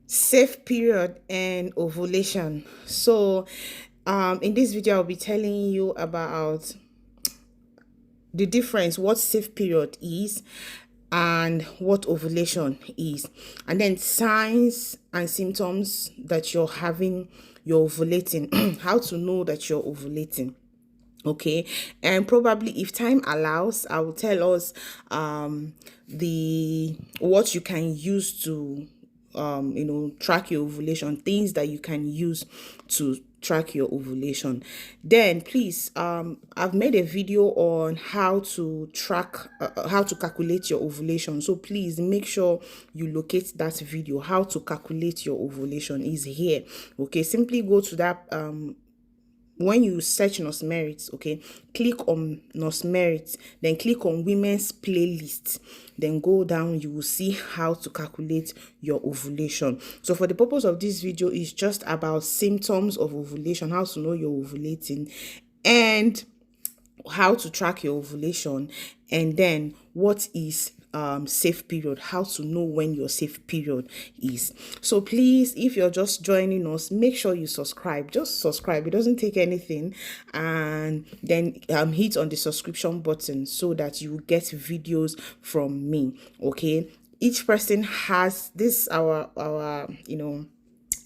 Safe period and ovulation. In this video I'll be telling you about the difference, what safe period is and what ovulation is, and then signs and symptoms that you're ovulating, how to know that you're ovulating. Okay, and probably if time allows, I will tell us the what you can use to track your ovulation, things that you can use to track your ovulation. Then please, I've made a video on how to how to calculate your ovulation, so please make sure you locate that video. How to calculate your ovulation is here. Okay, simply go to that when you search nurse merit, okay, click on nurse merit, then click on women's playlist, then go down, you will see how to calculate your ovulation. So for the purpose of this video, is just about symptoms of ovulation, how to know you're ovulating, and how to track your ovulation, and then what is safe period, how to know when your safe period is. So please, if you're just joining us, make sure you subscribe. Just subscribe, it doesn't take anything, and then hit on the subscription button so that you get videos from me. Okay, each person has this, our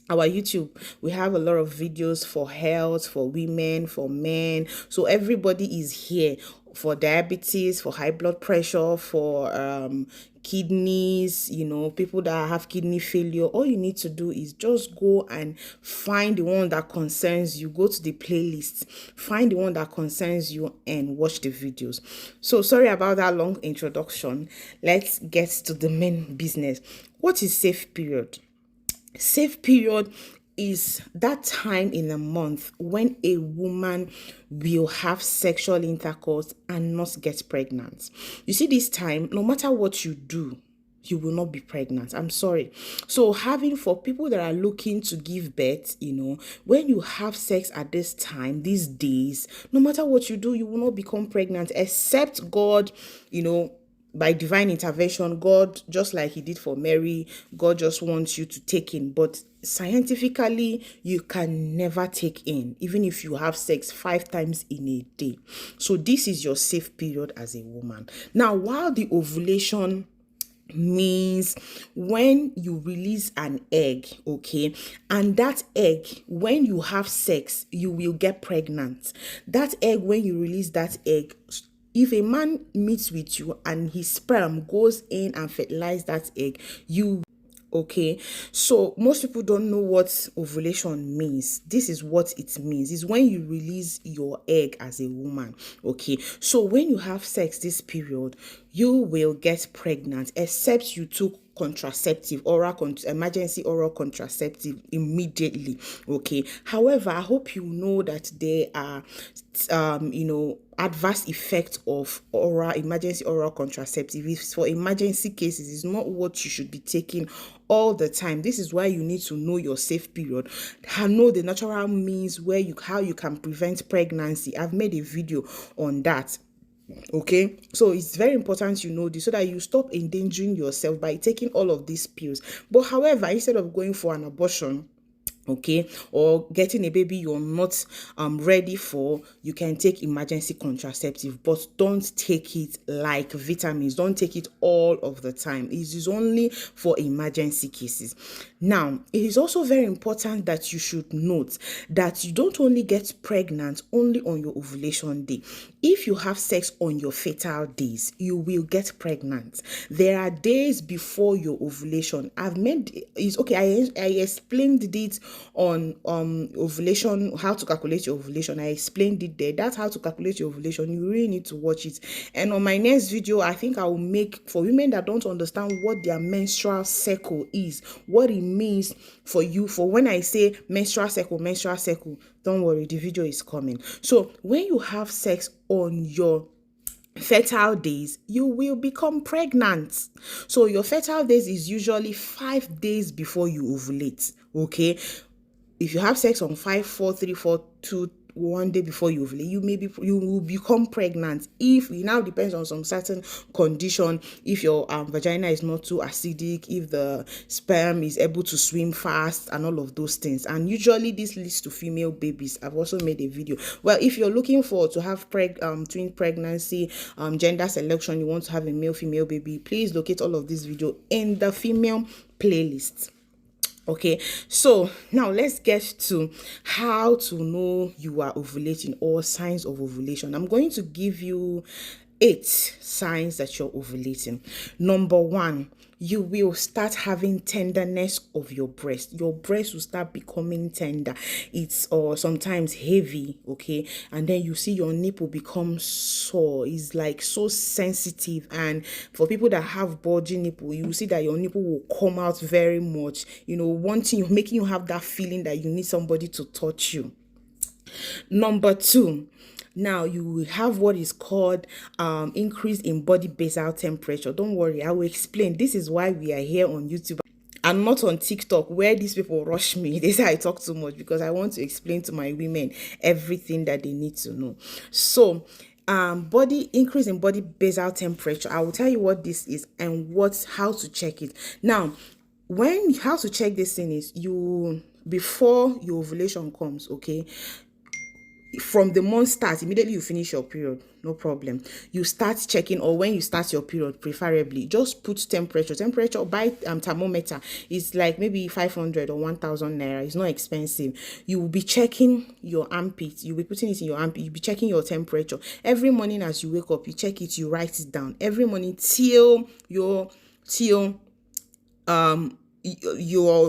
YouTube, we have a lot of videos for health, for women, for men. So everybody is here, for diabetes, for high blood pressure, for kidneys, people that have kidney failure. All you need to do is just go and find the one that concerns you. Go to the playlist, find the one that concerns you, and watch the videos. So sorry about that long introduction. Let's get to the main business. What is safe period? Safe period is that time in a month when a woman will have sexual intercourse and not get pregnant. You see, this time, no matter what you do, you will not be pregnant. I'm sorry. So for people that are looking to give birth, when you have sex at this time, these days, no matter what you do, you will not become pregnant, except God, by divine intervention. God, just like he did for Mary, God just wants you to take in. But scientifically, you can never take in, even if you have sex 5 times in a day. So this is your safe period as a woman. Now, while the ovulation means when you release an egg, okay, and that egg, when you have sex, you will get pregnant. That egg, when you release that egg, if a man meets with you and his sperm goes in and fertilize that egg, okay, so most people don't know what ovulation means. This is what it means. It's when you release your egg as a woman. Okay, so when you have sex this period, you will get pregnant, except you took emergency oral contraceptive immediately. Okay, however, I hope you know that there are adverse effects of emergency oral contraceptive. It's for emergency cases. It's not what you should be taking all the time. This is why you need to know your safe period, know the natural means how you can prevent pregnancy. I've made a video on that. Okay, so it's very important you know this, so that you stop endangering yourself by taking all of these pills. But however, instead of going for an abortion, okay, or getting a baby you're not ready for, you can take emergency contraceptive, but don't take it like vitamins. Don't take it all of the time. It is only for emergency cases. Now, it is also very important that you should note that you don't only get pregnant only on your ovulation day. If you have sex on your fertile days, you will get pregnant. There are days before your ovulation. I explained it on ovulation, how to calculate your ovulation. I explained it there. That's how to calculate your ovulation. You really need to watch it. And on my next video, I think I will make, for women that don't understand what their menstrual cycle is, what it means for you. For when I say menstrual cycle, don't worry, the video is coming. So when you have sex on your fertile days, you will become pregnant. So your fertile days is usually 5 days before you ovulate. Okay, if you have sex on 5, 4, 3, 4, 2, one day before you ovulate, you will become pregnant. If it now depends on some certain condition, if your vagina is not too acidic, if the sperm is able to swim fast, and all of those things. And usually this leads to female babies. I've also made a video. Well, if you're looking for to have twin pregnancy, gender selection, you want to have a male female baby, please locate all of this video in the female playlist. Okay, so now let's get to how to know you are ovulating, or signs of ovulation. I'm going to give you 8 signs that you're ovulating. Number 1, you will start having tenderness of your breast. Your breast will start becoming tender. It's or sometimes heavy, okay? And then you see your nipple become sore. It's like so sensitive. And for people that have bulging nipple, you see that your nipple will come out very much. Making you have that feeling that you need somebody to touch you. Number 2, now you will have what is called increase in body basal temperature. Don't worry, I will explain. This is why we are here on YouTube and not on TikTok, where these people rush me. They say I talk too much, because I want to explain to my women everything that they need to know. So body increase in body basal temperature, I will tell you what this is and how to check it. Now, how to check this thing is, before your ovulation comes, okay, from the month starts, immediately you finish your period, no problem. You start checking, or when you start your period, preferably, just put temperature. Buy thermometer. It's like maybe 500 or 1,000 naira. It's not expensive. You will be checking your armpit. You'll be putting it in your armpit. You'll be checking your temperature. Every morning as you wake up, you check it, you write it down. Every morning till your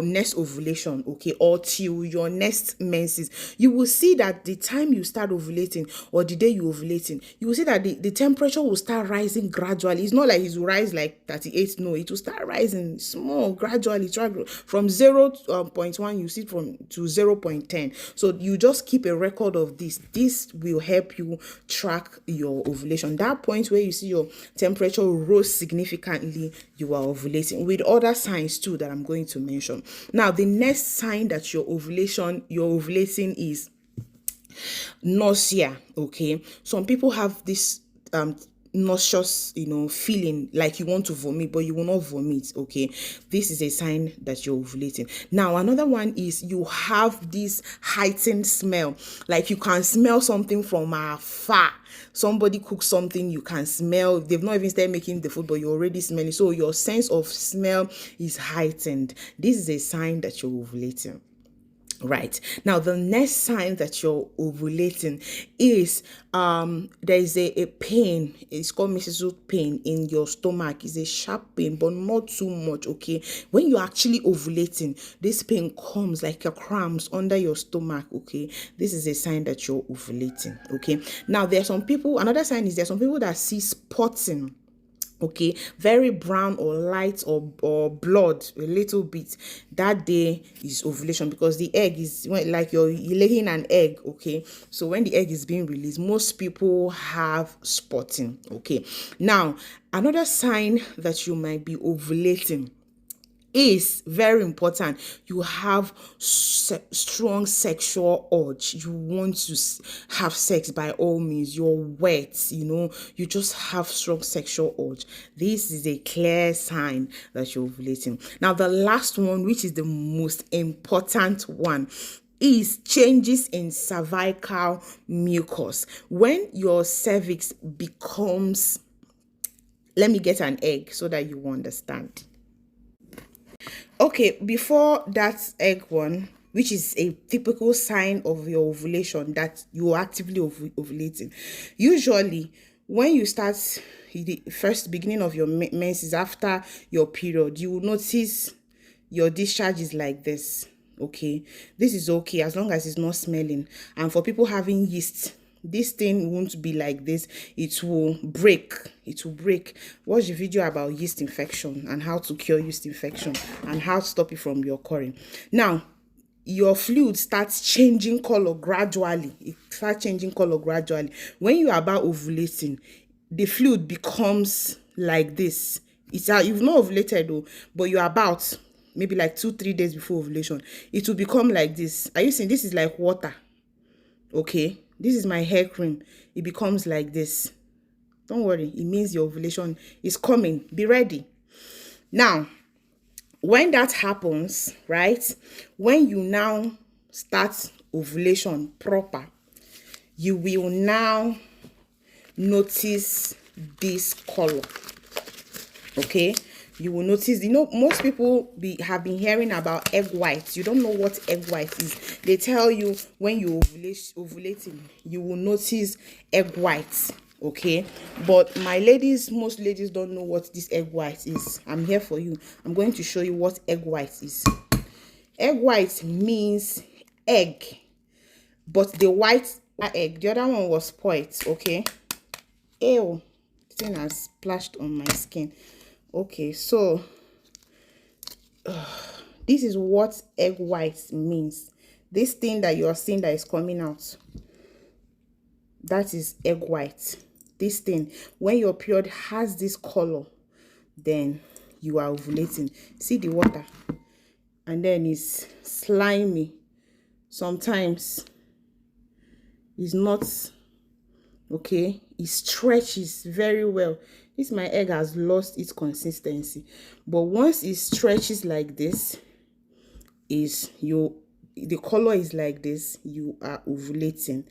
next ovulation, okay, or till your next menses. You will see that the time you start ovulating, or the day you ovulating, you will see that the temperature will start rising gradually. It's not like it will rise like 38. No, it will start rising small, gradually, from 0.1 you see to 0.10. So you just keep a record of this. This will help you track your ovulation. That point where you see your temperature rose significantly, you are ovulating, with other signs too that I'm going to mention. Now, the next sign that you're ovulating is nausea. Okay, some people have this nauseous feeling, like you want to vomit, but you will not vomit. Okay, this is a sign that you're ovulating. Now, another one is you have this heightened smell, like you can smell something from afar. Somebody cooks something, you can smell. They've not even started making the food, but you're already smelling. So your sense of smell is heightened. This is a sign that you're ovulating. Right. Now, the next sign that you're ovulating is there is a pain. It's called Mrs. pain in your stomach. It's a sharp pain, but not too much. Okay. When you're actually ovulating, this pain comes like a cramps under your stomach. Okay. This is a sign that you're ovulating. Okay. Now, another sign is there's some people that see spotting. Okay, very brown or light or blood a little bit. That day is ovulation, because the egg is like you're laying an egg. Okay, so when the egg is being released, most people have spotting. Okay, now another sign that you might be ovulating is very important. You have strong sexual urge. You want to have sex by all means. You're wet, you just have strong sexual urge. This is a clear sign that you're ovulating. Now, the last one, which is the most important one, is changes in cervical mucus. When your cervix becomes, let me get an egg so that you understand. Okay, before that egg one, which is a typical sign of your ovulation, that you are actively ovulating. Usually, when you start the first beginning of your menses after your period, you will notice your discharge is like this. Okay, this is okay as long as it's not smelling. And for people having yeast, this thing won't be like this. It will break. Watch the video about yeast infection and how to cure yeast infection and how to stop it from occurring. Now, your fluid starts changing color gradually. When you are about ovulating, the fluid becomes like this. You've not ovulated though, but you're about maybe like 2-3 days before ovulation. It will become like this. Are you seeing? This is like water. Okay, this is my hair cream. It becomes like this. Don't worry, it means your ovulation is coming. Be ready. Now, when that happens, right, when you now start ovulation proper, you will now notice this color. Okay, you will notice, most people have been hearing about egg whites. You don't know what egg white is. They tell you when you ovulating, you will notice egg whites. Okay, but most ladies don't know what this egg white is. I'm here for you. I'm going to show you what egg white is. Egg white means egg, but the white egg, the other one was spoiled. Okay, ew, the thing has splashed on my skin. Okay, so this is what egg white means. This thing that you are seeing that is coming out, that is egg white. This thing, when your period has this color, then you are ovulating. See the water, and then it's slimy. Sometimes it's not okay. It stretches very well. This my egg has lost its consistency, but once it stretches like this, the color is like this, you are ovulating.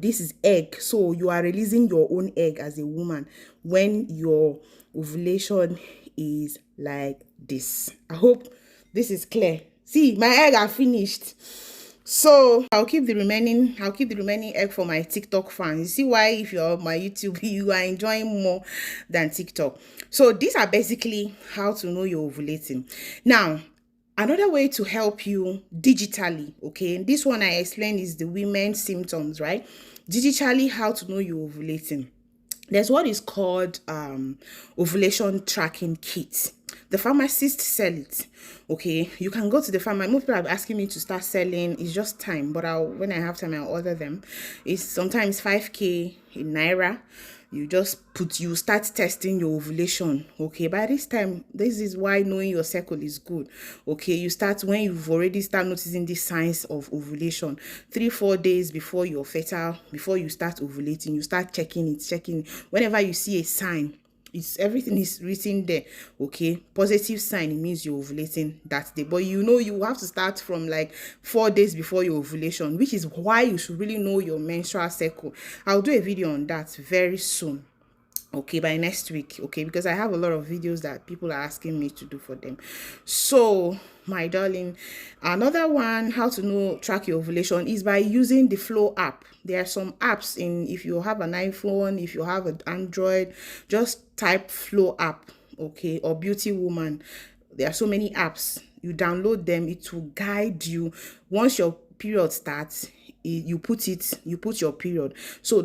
This is egg, so you are releasing your own egg as a woman when your ovulation is like this. I hope this is clear. See, my egg are finished. So I'll keep the remaining egg for my TikTok fans. You see why if you're on my YouTube, you are enjoying more than TikTok. So these are basically how to know you're ovulating. Now, another way to help you digitally, okay, this one I explained is the women's symptoms, right? Digitally, how to know you're ovulating. There's what is called ovulation tracking kit. The pharmacists sell it. Okay, you can go to the pharmacy. Most people are asking me to start selling. It's just time, but when I have time, I'll order them. It's sometimes 5K in naira. You start testing your ovulation. Okay, by this time, this is why knowing your cycle is good. Okay, you start when you've already start noticing the signs of ovulation. 3-4 days before you're fertile, before you start ovulating, you start checking it. Whenever you see a sign, everything is written there. Okay, positive sign, it means you're ovulating that day. But you have to start from like 4 days before your ovulation, which is why you should really know your menstrual cycle. I'll do a video on that very soon. Okay, by next week. Okay, because I have a lot of videos that people are asking me to do for them. So my darling, another one, how to track your ovulation is by using the Flow app. There are some apps if you have an iPhone, if you have an Android, just type Flow app, okay, or Beauty Woman. There are so many apps. You download them, it will guide you. Once your period starts, you put your period. So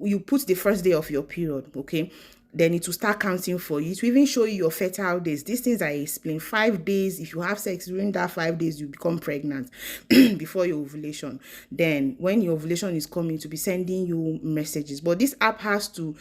you put the first day of your period, okay, then it will start counting for you. It will even show you your fertile days. These things I explain. 5 days, if you have sex during that 5 days, you become pregnant before your ovulation. Then when your ovulation is coming, to be sending you messages. But this app has to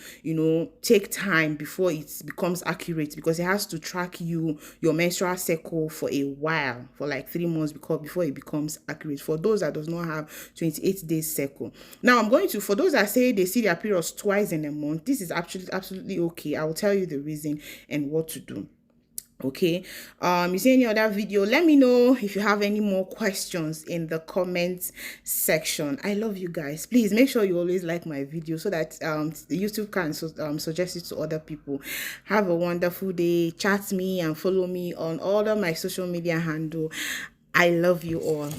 take time before it becomes accurate, because it has to track your menstrual cycle for a while, for like 3 months, before it becomes accurate. For those that does not have 28 days cycle. Now for those that say they see their periods twice in a month, this is absolutely okay. I will tell you the reason and what to do. Okay, you see any other video, let me know. If you have any more questions in the comments section. I love you guys. Please make sure you always like my video so that YouTube can suggest it to other people. Have a wonderful day. Chat me and follow me on all of my social media handle. I love you all.